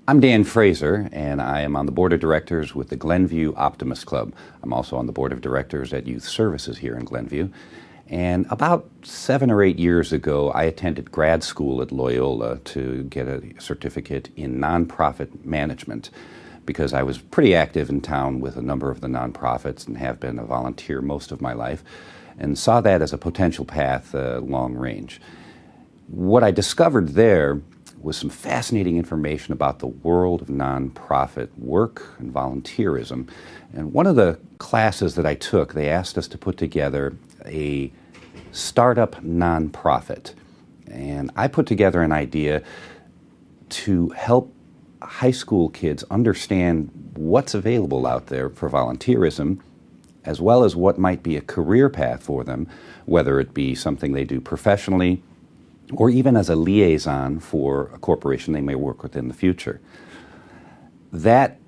I'm Dan Faser, and I am on the board of directors with the Glenview Optimist Club. I'm also on the board of directors at Youth Services here in Glenview. And about 7 or 8 years ago, I attended grad school at Loyola to get a certificate in nonprofit management because I was pretty active in town with a number of the nonprofits and have been a volunteer most of my life and saw that as a potential path long range. What I discovered there was some fascinating information about the world of nonprofit work and volunteerism. And one of the classes that I took, they asked us to put together a startup nonprofit. And I put together an idea to help high school kids understand what's available out there for volunteerism, as well as what might be a career path for them, whether it be something they do professionally or even as a liaison for a corporation they may work with in the future. That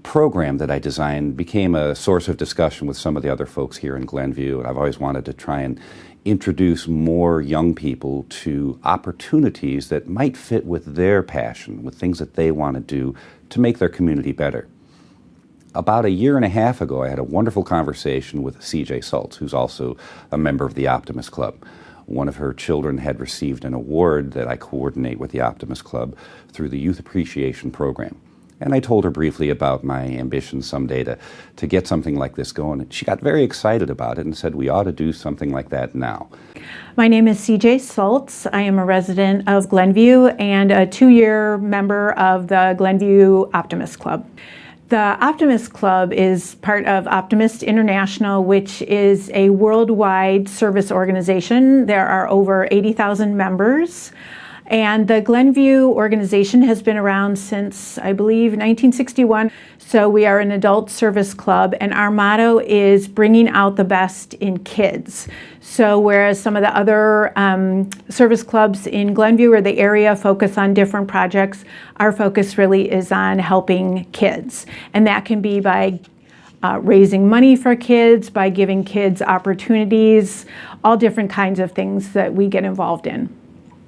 program that I designed became a source of discussion with some of the other folks here in Glenview, and I've always wanted to try and introduce more young people to opportunities that might fit with their passion, with things that they want to do to make their community better. About a year and a half ago, I had a wonderful conversation with CJ Sultz, who's also a member of the Optimist Club. One of her children had received an award that I coordinate with the Optimist Club through the Youth Appreciation Program. And I told her briefly about my ambition someday to get something like this going. She got very excited about it and said we ought to do something like that now. My name is CJ Sultz. I am a resident of Glenview and a 2-year member of the Glenview Optimist Club. The Optimist Club is part of Optimist International, which is a worldwide service organization. There are over 80,000 members. And the Glenview organization has been around since, I believe, 1961. So we are an adult service club, and our motto is bringing out the best in kids. So whereas some of the other service clubs in Glenview or the area focus on different projects, our focus really is on helping kids. And that can be by raising money for kids, by giving kids opportunities, all different kinds of things that we get involved in.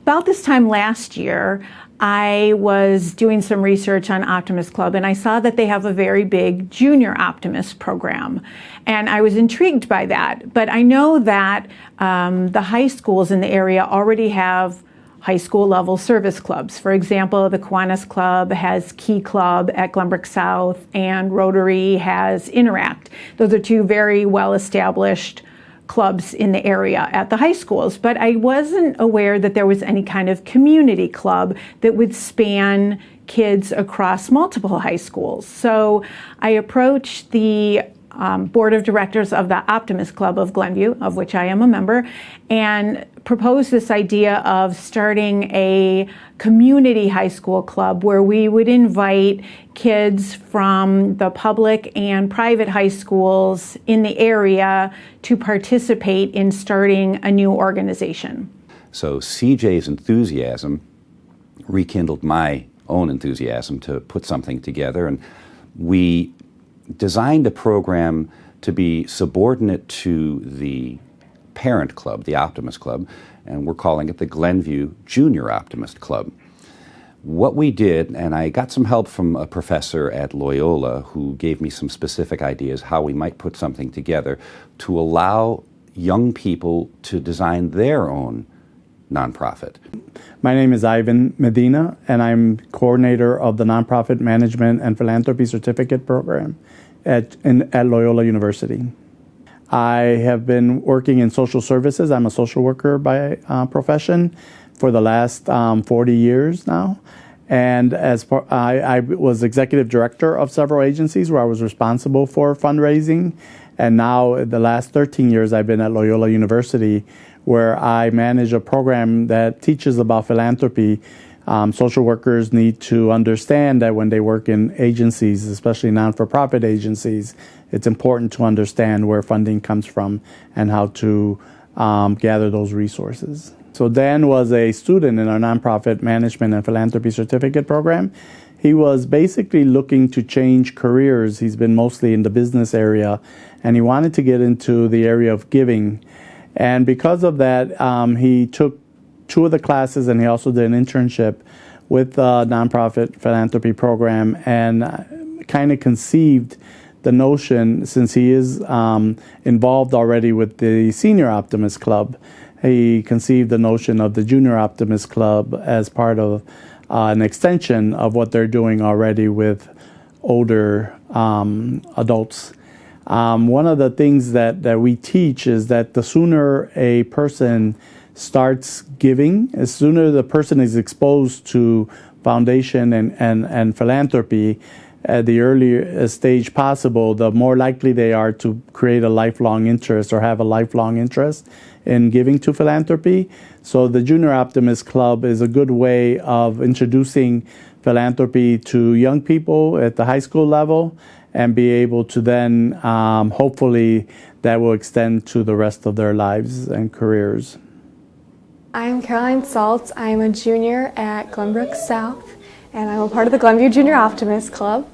About this time last year, I was doing some research on Optimist Club, and I saw that they have a very big junior optimist program. And I was intrigued by that. But I know that the high schools in the area already have high school level service clubs. For example, the Kiwanis Club has Key Club at Glenbrook South, and Rotary has Interact. Those are two very well established clubs in the area at the high schools, but I wasn't aware that there was any kind of community club that would span kids across multiple high schools. So I approached the board of directors of the Optimist Club of Glenview, of which I am a member, and proposed this idea of starting a community high school club where we would invite kids from the public and private high schools in the area to participate in starting a new organization. So CJ's enthusiasm rekindled my own enthusiasm to put something together, and we designed a program to be subordinate to the parent club, the Optimist Club, and we're calling it the Glenview Junior Optimist Club. What we did, and I got some help from a professor at Loyola who gave me some specific ideas how we might put something together to allow young people to design their own nonprofit. My name is Ivan Medina, and I'm coordinator of the Nonprofit Management and Philanthropy Certificate Program at Loyola University. I have been working in social services. I'm a social worker by profession for the last 40 years now. And I was executive director of several agencies where I was responsible for fundraising. And now the last 13 years I've been at Loyola University, where I manage a program that teaches about philanthropy. Social workers need to understand that when they work in agencies, especially non-for-profit agencies, it's important to understand where funding comes from and how to gather those resources. So Dan was a student in our Nonprofit Management and Philanthropy Certificate Program. He was basically looking to change careers. He's been mostly in the business area, and he wanted to get into the area of giving. And because of that, he took 2 of the classes, and he also did an internship with the nonprofit philanthropy program and kind of conceived the notion, since he is involved already with the Senior Optimist Club, he conceived the notion of the Junior Optimist Club as part of an extension of what they're doing already with older adults. One of the things that we teach is that the sooner a person starts giving, as sooner the person is exposed to foundation and philanthropy at the earlier stage possible, the more likely they are to create a lifelong interest or have a lifelong interest in giving to philanthropy. So the Junior Optimist Club is a good way of introducing philanthropy to young people at the high school level and be able to then, hopefully, that will extend to the rest of their lives and careers. I'm Caroline Sultz. I'm a junior at Glenbrook South, and I'm a part of the Glenview Junior Optimist Club.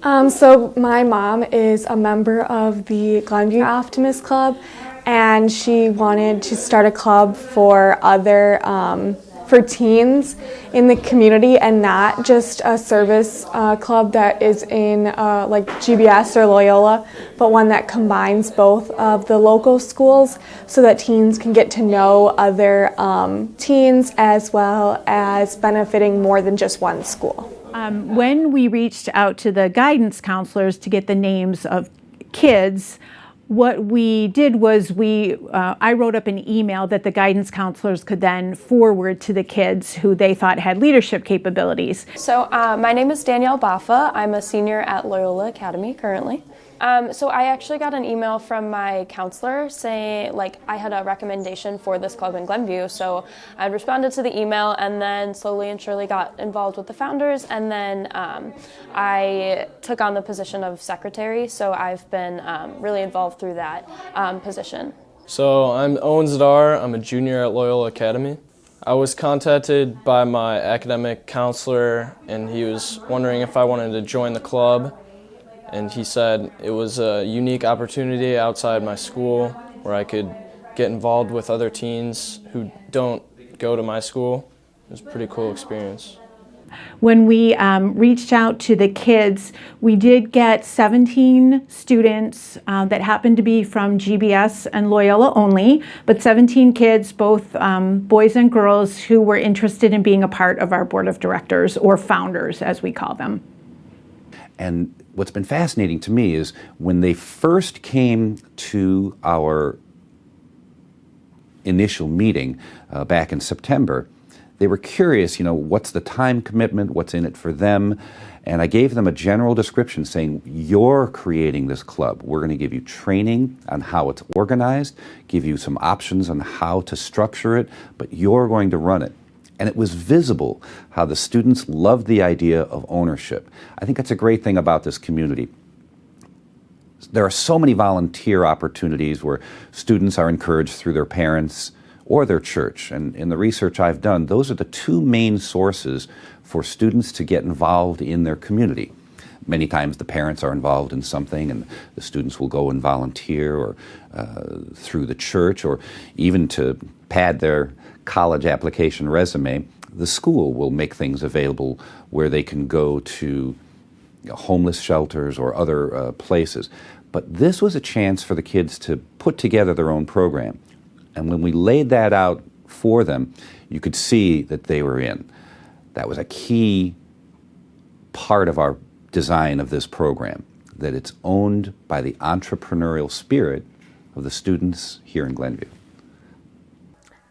So my mom is a member of the Glenview Optimist Club, and she wanted to start a club for other for teens in the community, and not just a service club that is in like GBS or Loyola, but one that combines both of the local schools so that teens can get to know other teens as well as benefiting more than just one school. When we reached out to the guidance counselors to get the names of kids, what we did was I wrote up an email that the guidance counselors could then forward to the kids who they thought had leadership capabilities. So my name is Danielle Baffa. I'm a senior at Loyola Academy currently. So I actually got an email from my counselor saying, like, I had a recommendation for this club in Glenview. So I responded to the email and then slowly and surely got involved with the founders. And then I took on the position of secretary. So I've been really involved through that position. So I'm Owen Zadar. I'm a junior at Loyola Academy. I was contacted by my academic counselor, and he was wondering if I wanted to join the club. And he said it was a unique opportunity outside my school where I could get involved with other teens who don't go to my school. It was a pretty cool experience. When we reached out to the kids, we did get 17 students that happened to be from GBS and Loyola only, but 17 kids, both boys and girls, who were interested in being a part of our board of directors, or founders, as we call them. And what's been fascinating to me is when they first came to our initial meeting back in September, they were curious, what's the time commitment, what's in it for them? And I gave them a general description saying, you're creating this club. We're going to give you training on how it's organized, give you some options on how to structure it, but you're going to run it. And it was visible how the students loved the idea of ownership. I think that's a great thing about this community. There are so many volunteer opportunities where students are encouraged through their parents or their church. And in the research I've done, those are the two main sources for students to get involved in their community. Many times the parents are involved in something and the students will go and volunteer, or through the church, or even to pad their college application resume, the school will make things available where they can go to homeless shelters or other places. But this was a chance for the kids to put together their own program. And when we laid that out for them, you could see that they were in. That was a key part of our design of this program, that it's owned by the entrepreneurial spirit of the students here in Glenview.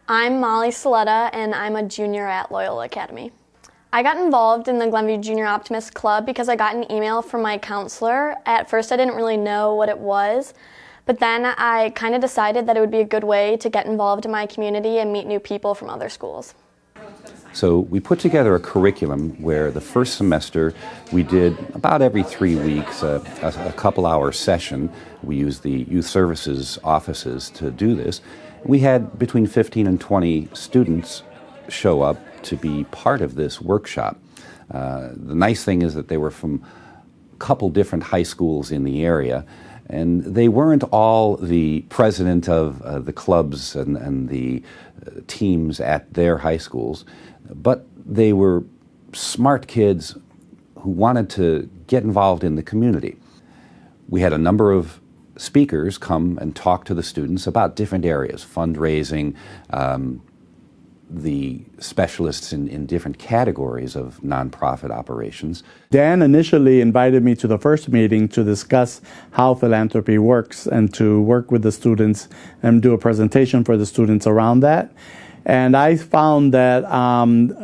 I'm Molly Saletta, and I'm a junior at Loyola Academy. I got involved in the Glenview Junior Optimist Club because I got an email from my counselor. At first I didn't really know what it was, but then I kind of decided that it would be a good way to get involved in my community and meet new people from other schools. So we put together a curriculum where the first semester we did about every 3 weeks a couple-hour session. We used the youth services offices to do this. We had between 15 and 20 students show up to be part of this workshop. The nice thing is that they were from a couple different high schools in the area, And they weren't all the president of the clubs and the teams at their high schools, but they were smart kids who wanted to get involved in the community. We had a number of speakers come and talk to the students about different areas, fundraising, the specialists in different categories of nonprofit operations. Dan initially invited me to the first meeting to discuss how philanthropy works and to work with the students and do a presentation for the students around that. And I found that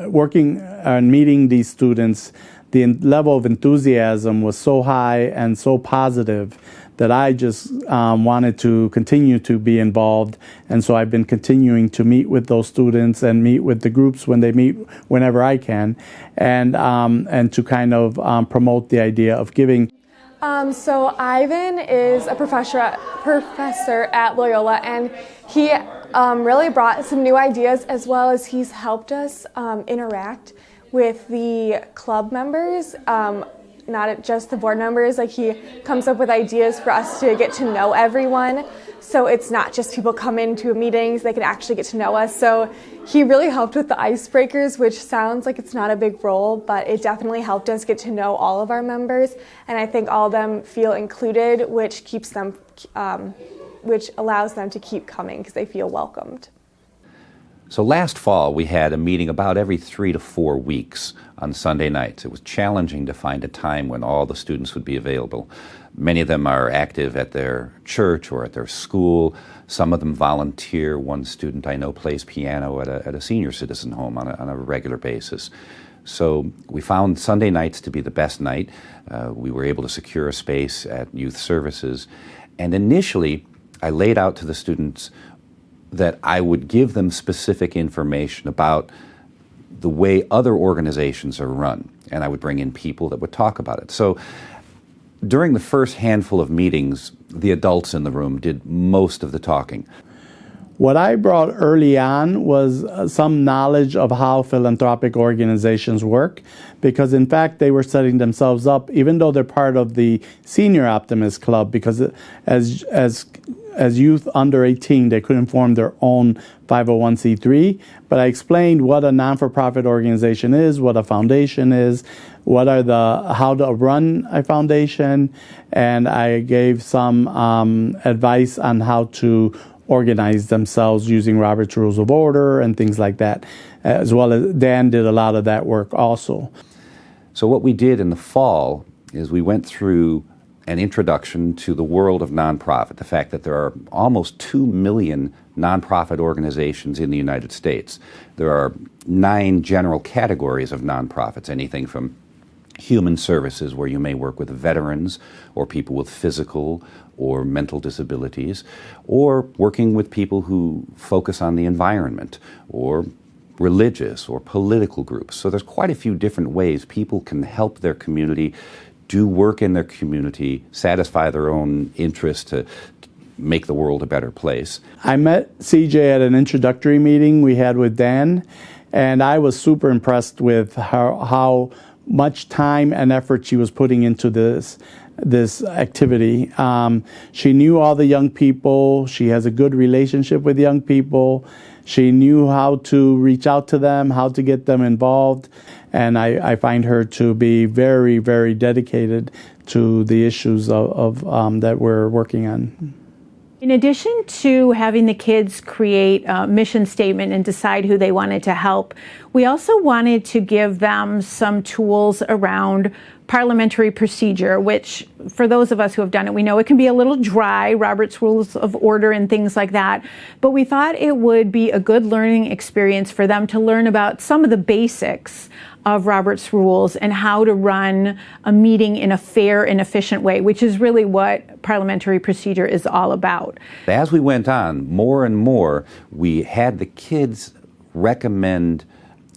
working and meeting these students, the level of enthusiasm was so high and so positive that I just wanted to continue to be involved. And so I've been continuing to meet with those students and meet with the groups when they meet whenever I can, and to kind of promote the idea of giving. So Ivan is a professor at Loyola, and he really brought some new ideas, as well as he's helped us interact with the club members, not just the board members. Like, he comes up with ideas for us to get to know everyone. So it's not just people come into meetings, they can actually get to know us. So he really helped with the icebreakers, which sounds like it's not a big role, but it definitely helped us get to know all of our members. And I think all of them feel included, which keeps them, which allows them to keep coming because they feel welcomed. So last fall, we had a meeting about every 3 to 4 weeks on Sunday nights. It was challenging to find a time when all the students would be available. Many of them are active at their church or at their school. Some of them volunteer. One student I know plays piano at a senior citizen home on a regular basis. So we found Sunday nights to be the best night. We were able to secure a space at youth services. And initially, I laid out to the students that I would give them specific information about the way other organizations are run, and I would bring in people that would talk about it. So during the first handful of meetings, the adults in the room did most of the talking. What I brought early on was some knowledge of how philanthropic organizations work, because in fact they were setting themselves up, even though they're part of the Senior Optimist Club, because as youth under 18, they couldn't form their own 501c3. But I explained what a non-for-profit organization is, what a foundation is, how to run a foundation, and I gave some advice on how to organize themselves using Robert's Rules of Order and things like that, as well as Dan did a lot of that work also. So what we did in the fall is we went through an introduction to the world of nonprofit, the fact that there are almost 2 million nonprofit organizations in the United States. There are 9 general categories of nonprofits, anything from human services, where you may work with veterans or people with physical or mental disabilities, or working with people who focus on the environment, or religious or political groups. So there's quite a few different ways people can help their community, do work in their community, satisfy their own interests to make the world a better place. I met CJ at an introductory meeting we had with Dan, and I was super impressed with how much time and effort she was putting into this activity. She knew all the young people. She has a good relationship with young people. She knew how to reach out to them, how to get them involved. And I find her to be very, very dedicated to the issues of that we're working on. In addition to having the kids create a mission statement and decide who they wanted to help, we also wanted to give them some tools around parliamentary procedure, which for those of us who have done it, we know it can be a little dry, Robert's Rules of Order and things like that. But we thought it would be a good learning experience for them to learn about some of the basics of Robert's Rules and how to run a meeting in a fair and efficient way, which is really what parliamentary procedure is all about. As we went on, more and more, we had the kids recommend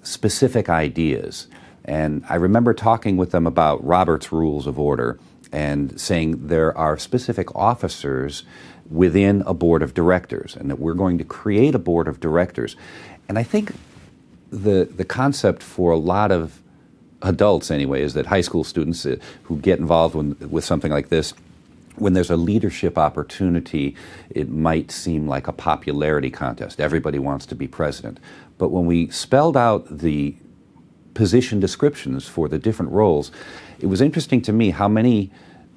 specific ideas. And I remember talking with them about Robert's Rules of Order and saying there are specific officers within a board of directors and that we're going to create a board of directors. And I think the concept for a lot of adults anyway is that high school students who get involved with something like this when there's a leadership opportunity, it might seem like a popularity contest. Everybody wants to be president. But when we spelled out the position descriptions for the different roles, it was interesting to me how many,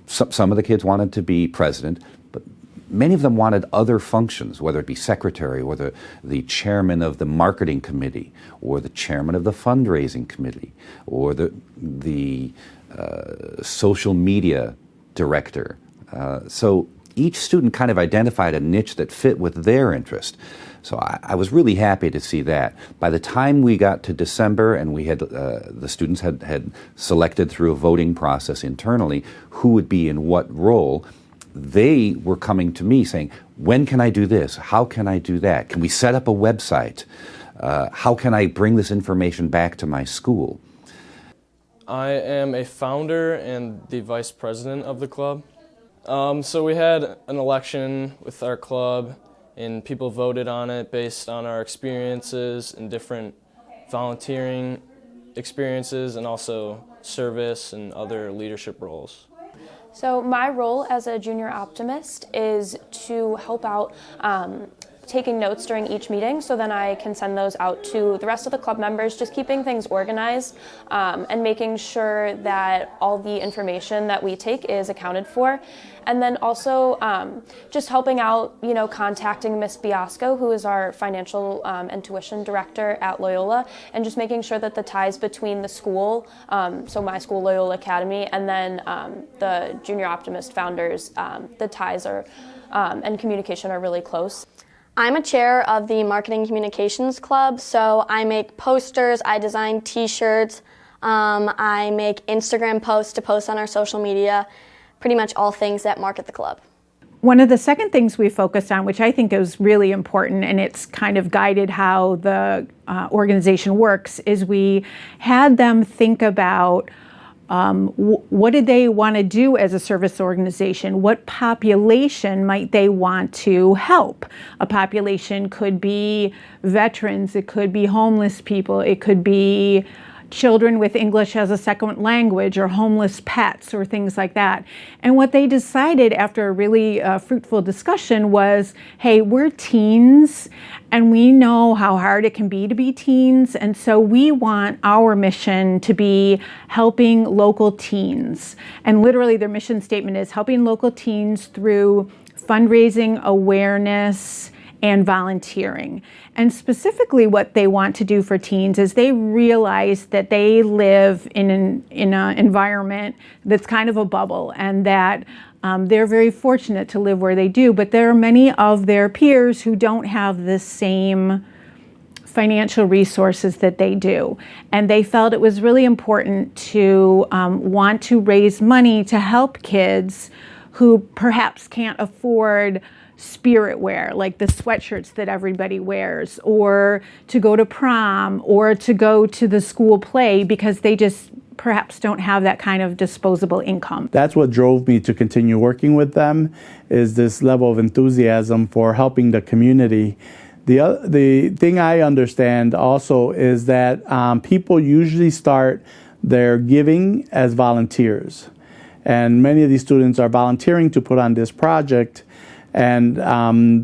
some of the kids wanted to be president, but many of them wanted other functions, whether it be secretary or the chairman of the marketing committee or the chairman of the fundraising committee or the social media director. So each student kind of identified a niche that fit with their interest. So I was really happy to see that. By the time we got to December and we had the students had selected through a voting process internally who would be in what role, they were coming to me saying, when can I do this? How can I do that? Can we set up a website? How can I bring this information back to my school? I am a founder and the vice president of the club. So we had an election with our club, and people voted on it based on our experiences and different volunteering experiences and also service and other leadership roles. So my role as a junior optimist is to help out taking notes during each meeting, so then I can send those out to the rest of the club members, just keeping things organized and making sure that all the information that we take is accounted for. And then also just helping out, contacting Miss Biasco, who is our financial and tuition director at Loyola, and just making sure that the ties between the school, so my school, Loyola Academy, and then the Junior Optimist founders, the ties are and communication are really close. I'm a chair of the Marketing Communications Club, so I make posters, I design t-shirts, I make Instagram posts to post on our social media, pretty much all things that market the club. One of the second things we focused on, which I think is really important, and it's kind of guided how the organization works, is we had them think about what did they want to do as a service organization? What population might they want to help? A population could be veterans, it could be homeless people, it could be children with English as a second language or homeless pets or things like that. And what they decided after a really fruitful discussion was, hey, we're teens and we know how hard it can be to be teens, and so we want our mission to be helping local teens. And literally their mission statement is helping local teens through fundraising, awareness, and volunteering. And specifically what they want to do for teens is they realize that they live in an environment that's kind of a bubble, and that they're very fortunate to live where they do, but there are many of their peers who don't have the same financial resources that they do. And they felt it was really important to want to raise money to help kids who perhaps can't afford spirit wear, like the sweatshirts that everybody wears, or to go to prom, or to go to the school play, because they just perhaps don't have that kind of disposable income. That's what drove me to continue working with them, is this level of enthusiasm for helping the community. The thing I understand also is that people usually start their giving as volunteers. And many of these students are volunteering to put on this project. And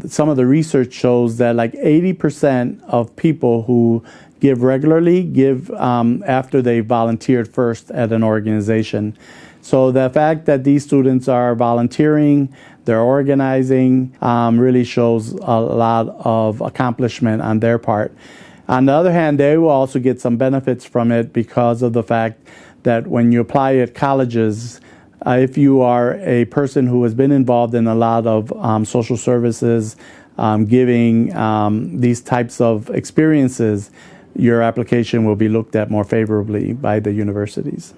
some of the research shows that like 80% of people who give regularly give after they volunteered first at an organization. So the fact that these students are volunteering, they're organizing, really shows a lot of accomplishment on their part. On the other hand, they will also get some benefits from it because of the fact that when you apply at colleges, if you are a person who has been involved in a lot of social services, giving these types of experiences, your application will be looked at more favorably by the universities.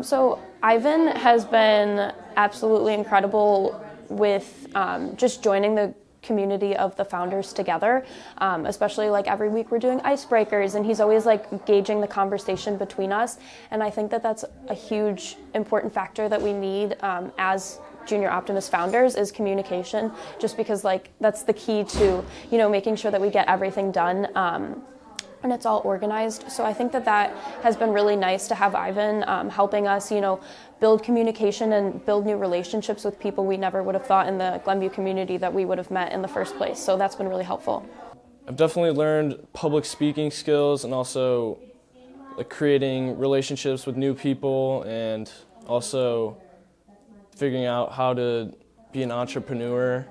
So Ivan has been absolutely incredible with just joining the community of the founders together, especially like every week we're doing icebreakers, and he's always like gauging the conversation between us, and I think that that's a huge important factor that we need as Junior Optimist founders is communication, just because like that's the key to making sure that we get everything done and it's all organized. So I think that has been really nice to have Ivan helping us, build communication and build new relationships with people we never would have thought in the Glenview community that we would have met in the first place. So that's been really helpful. I've definitely learned public speaking skills and also creating relationships with new people and also figuring out how to be an entrepreneur.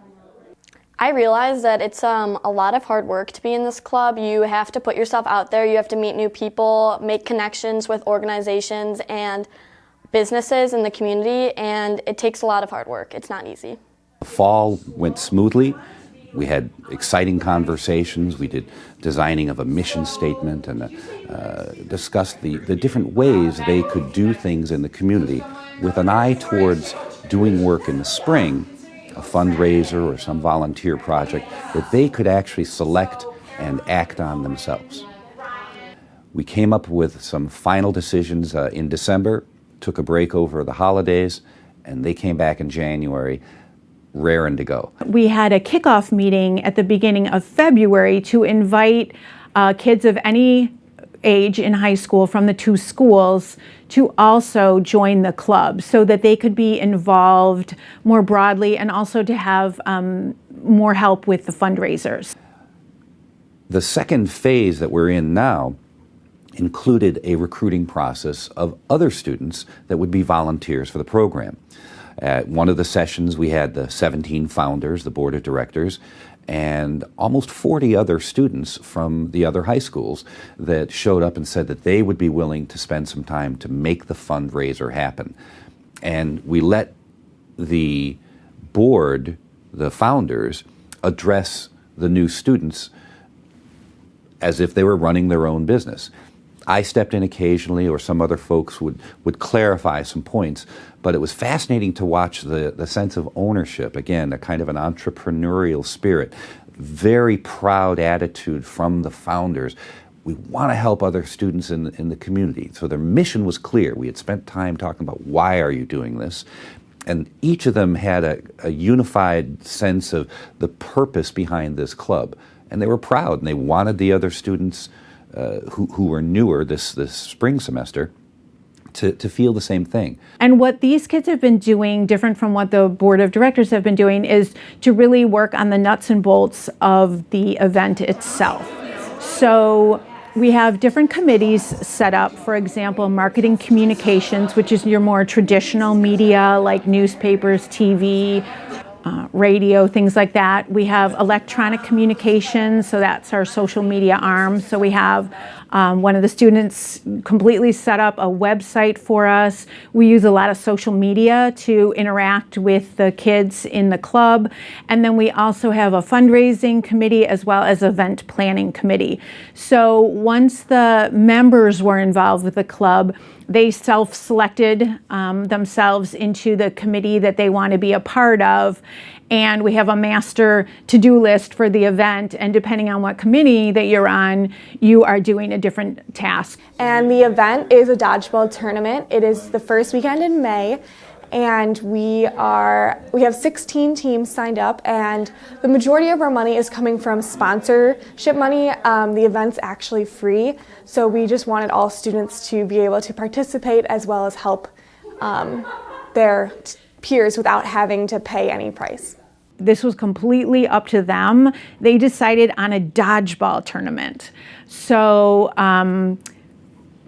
I realize that it's a lot of hard work to be in this club. You have to put yourself out there, you have to meet new people, make connections with organizations and businesses in the community, and it takes a lot of hard work. It's not easy. The fall went smoothly. We had exciting conversations. We did designing of a mission statement and discussed the different ways they could do things in the community with an eye towards doing work in the spring, a fundraiser or some volunteer project that they could actually select and act on themselves. We came up with some final decisions in December, took a break over the holidays, and they came back in January, raring to go. We had a kickoff meeting at the beginning of February to invite kids of any age in high school from the two schools to also join the club so that they could be involved more broadly and also to have more help with the fundraisers. The second phase that we're in now included a recruiting process of other students that would be volunteers for the program. At one of the sessions, we had the 17 founders, the board of directors, and almost 40 other students from the other high schools that showed up and said that they would be willing to spend some time to make the fundraiser happen. And we let the board, the founders, address the new students as if they were running their own business. I stepped in occasionally, or some other folks would clarify some points, but it was fascinating to watch the sense of ownership, again, a kind of an entrepreneurial spirit, very proud attitude from the founders. We want to help other students in the community. So their mission was clear. We had spent time talking about why are you doing this, and each of them had a unified sense of the purpose behind this club, and they were proud, and they wanted the other students who were newer this spring semester to feel the same thing. And what these kids have been doing, different from what the board of directors have been doing, is to really work on the nuts and bolts of the event itself. So we have different committees set up, for example, marketing communications, which is your more traditional media like newspapers, TV, radio, things like that. We have electronic communications, so that's our social media arm. So we have one of the students completely set up a website for us. We use a lot of social media to interact with the kids in the club. And then we also have a fundraising committee as well as event planning committee. So once the members were involved with the club, they self-selected themselves into the committee that they want to be a part of. And we have a master to-do list for the event. And depending on what committee that you're on, you are doing a different task. And the event is a dodgeball tournament. It is the first weekend in May. And we have 16 teams signed up, and the majority of our money is coming from sponsorship money. The event's actually free, so we just wanted all students to be able to participate as well as help their peers without having to pay any price. This was completely up to them. They decided on a dodgeball tournament. So,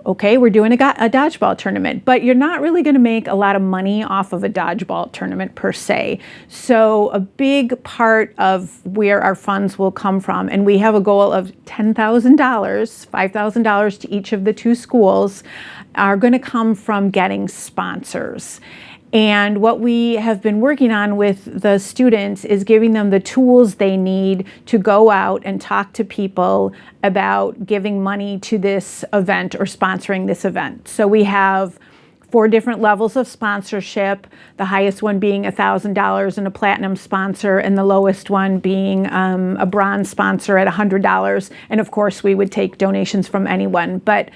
okay, we're doing a dodgeball tournament, but you're not really going to make a lot of money off of a dodgeball tournament per se. So a big part of where our funds will come from, and we have a goal of $10,000, $5,000 to each of the two schools, are going to come from getting sponsors. And what we have been working on with the students is giving them the tools they need to go out and talk to people about giving money to this event or sponsoring this event. So we have 4 different levels of sponsorship, the highest one being $1,000 and a platinum sponsor, and the lowest one being a bronze sponsor at $100. And of course, we would take donations from anyone. But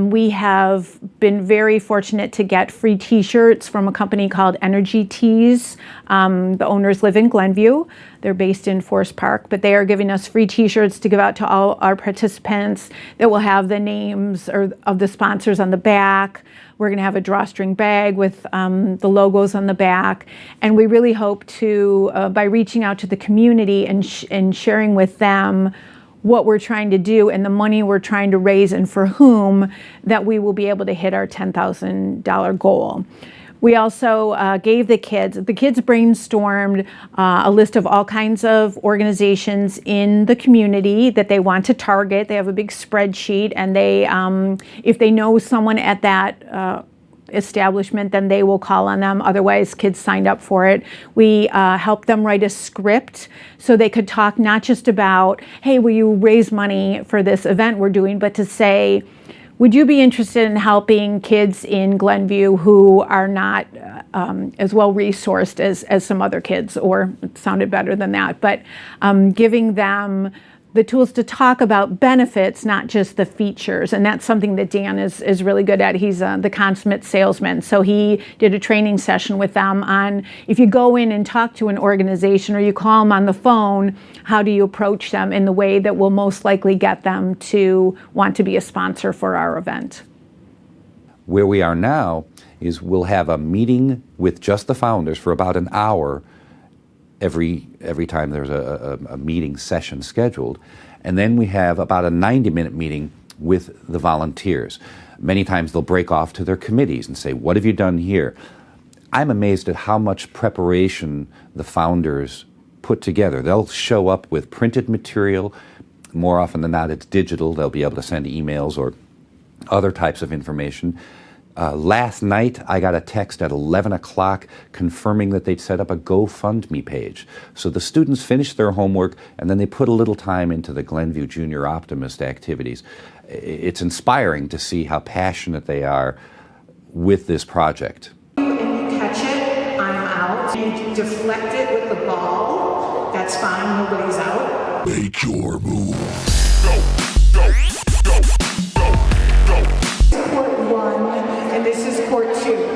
we have been very fortunate to get free t-shirts from a company called Energy Tees. The owners live in Glenview. They're based in Forest Park, but they are giving us free t-shirts to give out to all our participants that will have the names of the sponsors on the back. We're going to have a drawstring bag with the logos on the back. And we really hope to, by reaching out to the community and sharing with them what we're trying to do and the money we're trying to raise and for whom, that we will be able to hit our $10,000 goal. We also gave the kids brainstormed a list of all kinds of organizations in the community that they want to target. They have a big spreadsheet, and they, if they know someone at that establishment, then they will call on them. Otherwise, kids signed up for it. We helped them write a script so they could talk not just about, hey, will you raise money for this event we're doing, but to say, would you be interested in helping kids in Glenview who are not as well resourced as some other kids, or it sounded better than that, but giving them the tools to talk about benefits, not just the features. And that's something that Dan is really good at. He's the consummate salesman. So he did a training session with them on, if you go in and talk to an organization or you call them on the phone, how do you approach them in the way that will most likely get them to want to be a sponsor for our event. Where we are now is we'll have a meeting with just the founders for about an hour every time there's a meeting session scheduled. And then we have about a 90-minute meeting with the volunteers. Many times they'll break off to their committees and say, what have you done here? I'm amazed at how much preparation the founders put together. They'll show up with printed material. More often than not, it's digital. They'll be able to send emails or other types of information. Last night, I got a text at 11 o'clock confirming that they'd set up a GoFundMe page. So the students finished their homework, and then they put a little time into the Glenview Junior Optimist activities. It's inspiring to see how passionate they are with this project. And you catch it, I'm out. You deflect it with the ball, that's fine, nobody's out. Make your move. Court 1, and this is court 2.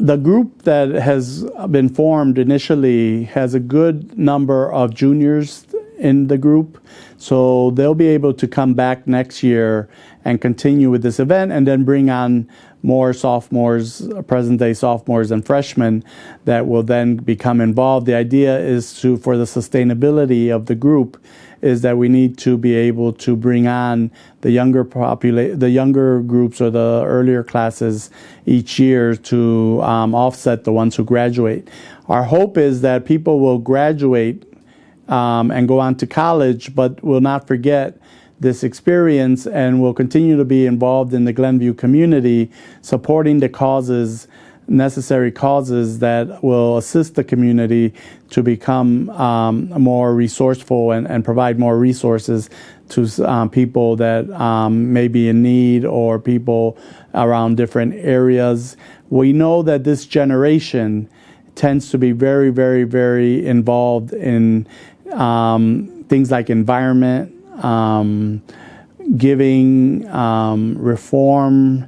The group that has been formed initially has a good number of juniors in the group, so they'll be able to come back next year and continue with this event, and then bring on more sophomores, present-day sophomores and freshmen that will then become involved. The idea is for the sustainability of the group, is that we need to be able to bring on the younger groups or the earlier classes each year to offset the ones who graduate. Our hope is that people will graduate and go on to college, but will not forget this experience and will continue to be involved in the Glenview community, supporting the necessary causes that will assist the community to become more resourceful and provide more resources to people that may be in need, or people around different areas. We know that this generation tends to be very, very, very involved in things like environment, giving, reform,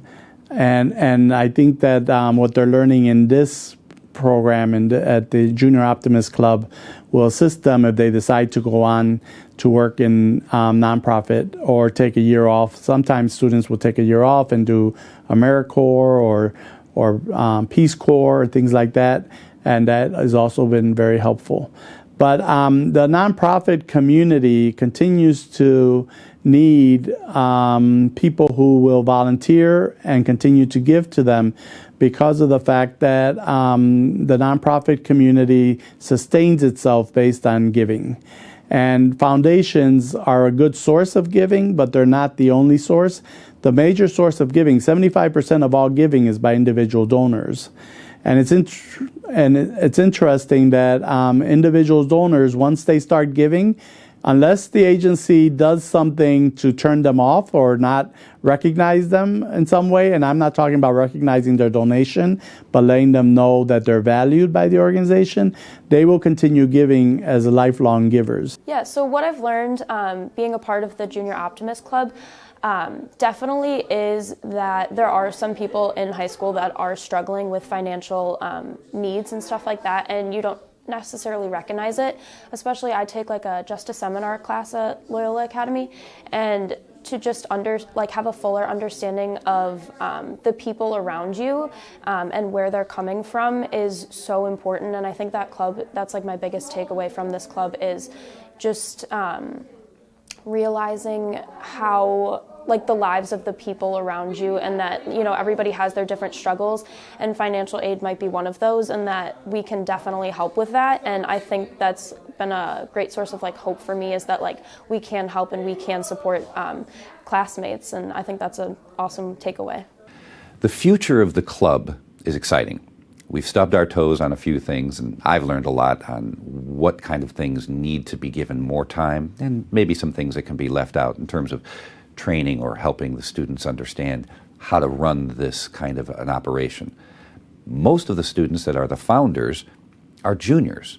and I think that what they're learning in this program and at the Junior Optimist Club will assist them if they decide to go on to work in nonprofit or take a year off. Sometimes students will take a year off and do AmeriCorps or Peace Corps or things like that, and that has also been very helpful. But the nonprofit community continues to need people who will volunteer and continue to give to them because of the fact that the nonprofit community sustains itself based on giving. And foundations are a good source of giving, but they're not the only source. The major source of giving, 75% of all giving, is by individual donors. And it's interesting that individual donors, once they start giving, unless the agency does something to turn them off or not recognize them in some way, and I'm not talking about recognizing their donation, but letting them know that they're valued by the organization, they will continue giving as lifelong givers. Yeah, so what I've learned being a part of the Junior Optimist Club definitely is that there are some people in high school that are struggling with financial needs and stuff like that, and you don't necessarily recognize it. Especially I take like a seminar class at Loyola Academy, and to just have a fuller understanding of the people around you and where they're coming from is so important. And I think that's like my biggest takeaway from this club is just realizing how like the lives of the people around you, and that, you know, everybody has their different struggles, and financial aid might be one of those, and that we can definitely help with that. And I think that's been a great source of like hope for me, is that like we can help and we can support classmates, and I think that's an awesome takeaway. The future of the club is exciting. We've stubbed our toes on a few things, and I've learned a lot on what kind of things need to be given more time, and maybe some things that can be left out in terms of training or helping the students understand how to run this kind of an operation. Most of the students that are the founders are juniors,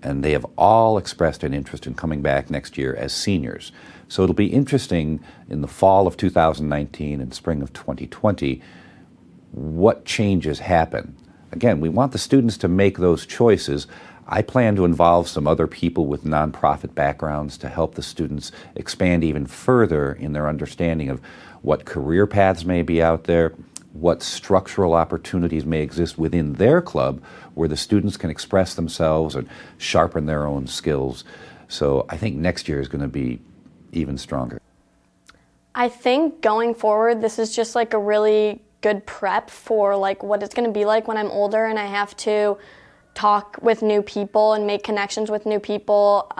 and they have all expressed an interest in coming back next year as seniors. So it'll be interesting in the fall of 2019 and spring of 2020 what changes happen. Again, we want the students to make those choices. I plan to involve some other people with nonprofit backgrounds to help the students expand even further in their understanding of what career paths may be out there, what structural opportunities may exist within their club where the students can express themselves and sharpen their own skills. So I think next year is going to be even stronger. I think going forward, this is just like a really good prep for like what it's going to be like when I'm older and I have to talk with new people and make connections with new people.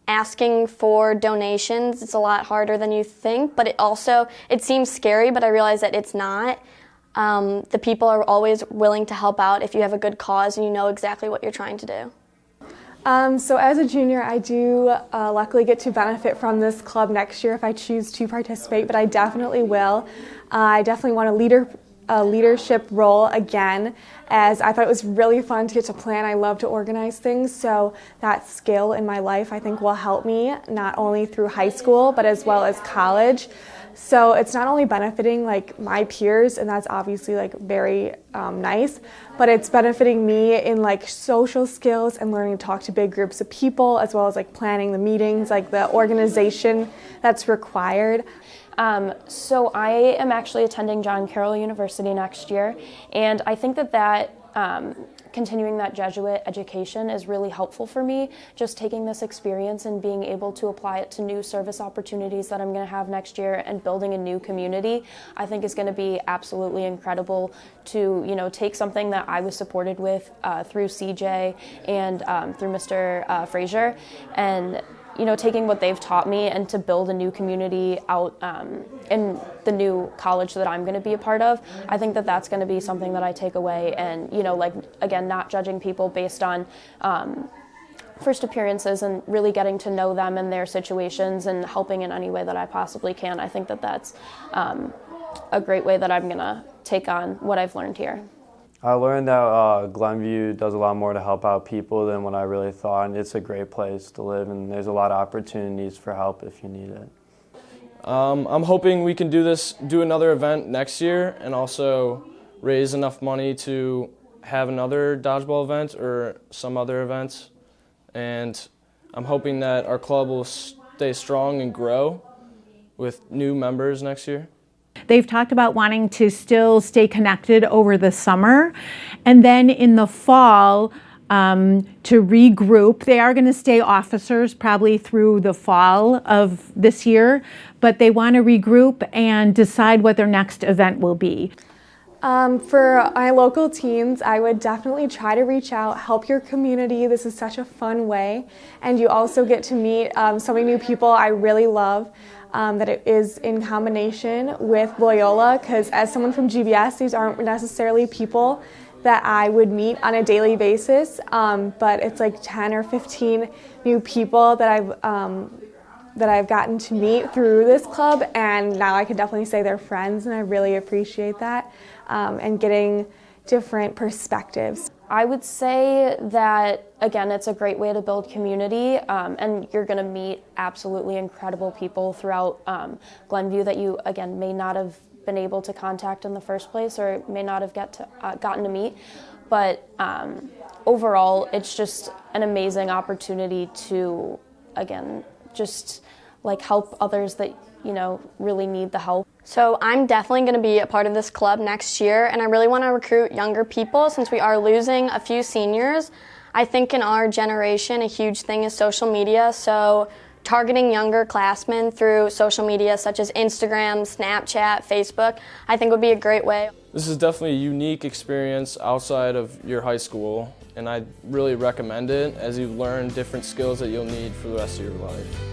Asking for donations, it's a lot harder than you think, but it seems scary, but I realize that it's not. The people are always willing to help out if you have a good cause and you know exactly what you're trying to do. So as a junior, I do luckily get to benefit from this club next year if I choose to participate, but I definitely will. I definitely want a leadership role again, as I thought it was really fun to get to plan. I love to organize things, so that skill in my life I think will help me not only through high school but as well as college. So it's not only benefiting like my peers, and that's obviously like very nice, but it's benefiting me in like social skills and learning to talk to big groups of people, as well as like planning the meetings, like the organization that's required. So I am actually attending John Carroll University next year, and I think that continuing that Jesuit education is really helpful for me. Just taking this experience and being able to apply it to new service opportunities that I'm going to have next year and building a new community, I think is going to be absolutely incredible to, you know, take something that I was supported with through CJ and through Mr. Faser, and you know, taking what they've taught me and to build a new community out in the new college that I'm going to be a part of. I think that that's going to be something that I take away, and, you know, like, again, not judging people based on first appearances and really getting to know them and their situations and helping in any way that I possibly can. I think that that's a great way that I'm going to take on what I've learned here. I learned that Glenview does a lot more to help out people than what I really thought, and it's a great place to live, and there's a lot of opportunities for help if you need it. I'm hoping we can do another event next year, and also raise enough money to have another dodgeball event or some other events. And I'm hoping that our club will stay strong and grow with new members next year. They've talked about wanting to still stay connected over the summer, and then in the fall to regroup. They are going to stay officers probably through the fall of this year, but they want to regroup and decide what their next event will be. For my local teens, I would definitely try to reach out, help your community. This is such a fun way, and you also get to meet so many new people. I really love that it is in combination with Loyola, because as someone from GBS, these aren't necessarily people that I would meet on a daily basis, but it's like 10 or 15 new people that I've gotten to meet through this club, and now I can definitely say they're friends, and I really appreciate that, and getting different perspectives. I would say that, again, it's a great way to build community, and you're going to meet absolutely incredible people throughout Glenview that you, again, may not have been able to contact in the first place or may not have gotten to meet. But overall, it's just an amazing opportunity to, again, just like help others that, you know, really need the help. So I'm definitely going to be a part of this club next year, and I really want to recruit younger people since we are losing a few seniors. I think in our generation, a huge thing is social media, so targeting younger classmen through social media such as Instagram, Snapchat, Facebook, I think would be a great way. This is definitely a unique experience outside of your high school, and I really recommend it as you learn different skills that you'll need for the rest of your life.